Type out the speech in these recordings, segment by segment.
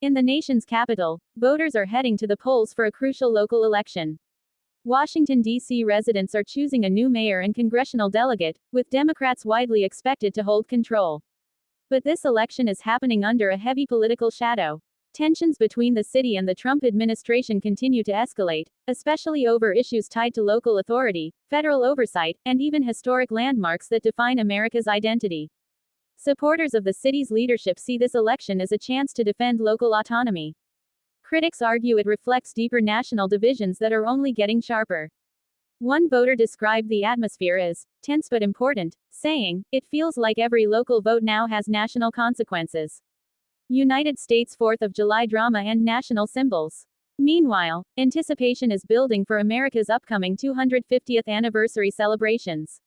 In the nation's capital, voters are heading to the polls for a crucial local election. Washington, D.C. residents are choosing a new mayor and congressional delegate, with Democrats widely expected to hold control. But this election is happening under a heavy political shadow. Tensions between the city and the Trump administration continue to escalate, especially over issues tied to local authority, federal oversight, and even historic landmarks that define America's identity. Supporters of the city's leadership see this election as a chance to defend local autonomy. Critics argue it reflects deeper national divisions that are only getting sharper. One voter described the atmosphere as tense but important, saying, "It feels like every local vote now has national consequences." United States 4th of July drama and national symbols. Meanwhile, anticipation is building for America's upcoming 250th anniversary celebrations.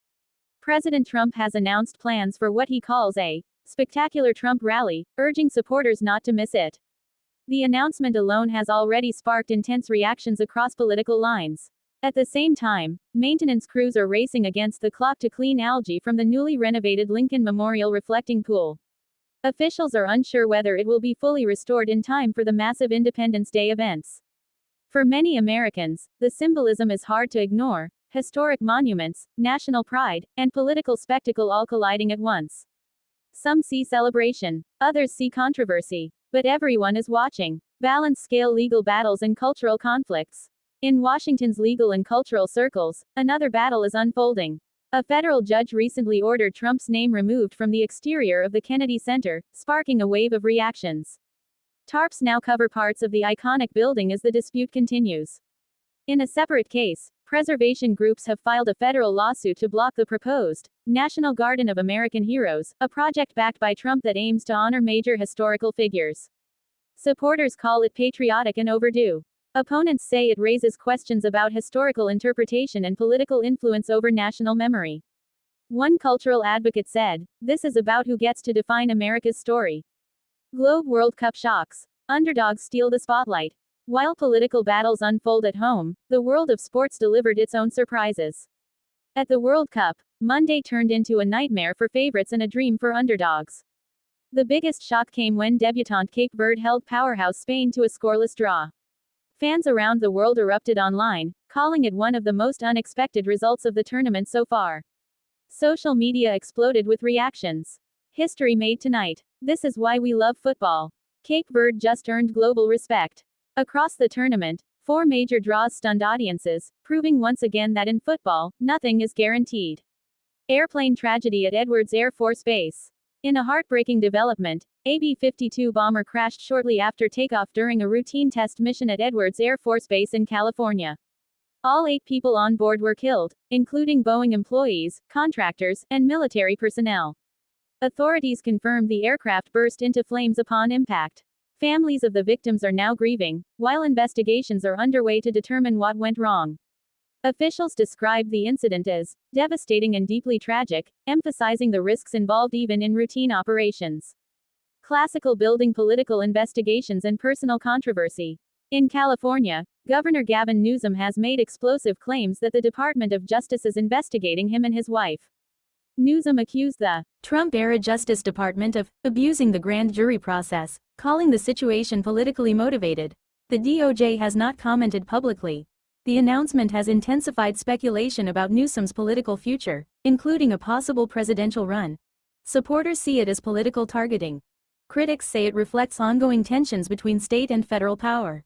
President Trump has announced plans for what he calls a spectacular Trump rally, urging supporters not to miss it. The announcement alone has already sparked intense reactions across political lines. At the same time, maintenance crews are racing against the clock to clean algae from the newly renovated Lincoln Memorial reflecting pool. Officials are unsure whether it will be fully restored in time for the massive Independence Day events. For many Americans, the symbolism is hard to ignore: historic monuments, national pride, and political spectacle all colliding at once. Some see celebration, others see controversy. But everyone is watching. Balance scale legal battles and cultural conflicts. In Washington's legal and cultural circles, another battle is unfolding. A federal judge recently ordered Trump's name removed from the exterior of the Kennedy Center, sparking a wave of reactions. Tarps now cover parts of the iconic building as the dispute continues. In a separate case, preservation groups have filed a federal lawsuit to block the proposed National Garden of American Heroes, a project backed by Trump that aims to honor major historical figures. Supporters call it patriotic and overdue. Opponents say it raises questions about historical interpretation and political influence over national memory. One cultural advocate said, "This is about who gets to define America's story." Globe World Cup shocks. Underdogs steal the spotlight. While political battles unfold at home, the world of sports delivered its own surprises. At the World Cup, Monday turned into a nightmare for favorites and a dream for underdogs. The biggest shock came when debutante Cape Verde held powerhouse Spain to a scoreless draw. Fans around the world erupted online, calling it one of the most unexpected results of the tournament so far. Social media exploded with reactions. History made tonight. This is why we love football. Cape Verde just earned global respect. Across the tournament, 4 major draws stunned audiences, proving once again that in football, nothing is guaranteed. Airplane tragedy at Edwards Air Force Base. In a heartbreaking development, a B-52 bomber crashed shortly after takeoff during a routine test mission at Edwards Air Force Base in California. All 8 people on board were killed, including Boeing employees, contractors, and military personnel. Authorities confirmed the aircraft burst into flames upon impact. Families of the victims are now grieving, while investigations are underway to determine what went wrong. Officials described the incident as devastating and deeply tragic, emphasizing the risks involved even in routine operations. Classical building political investigations and personal controversy. In California, Governor Gavin Newsom has made explosive claims that the Department of Justice is investigating him and his wife. Newsom accused the Trump-era Justice Department of abusing the grand jury process, calling the situation politically motivated. The DOJ has not commented publicly. The announcement has intensified speculation about Newsom's political future, including a possible presidential run. Supporters see it as political targeting. Critics say it reflects ongoing tensions between state and federal power.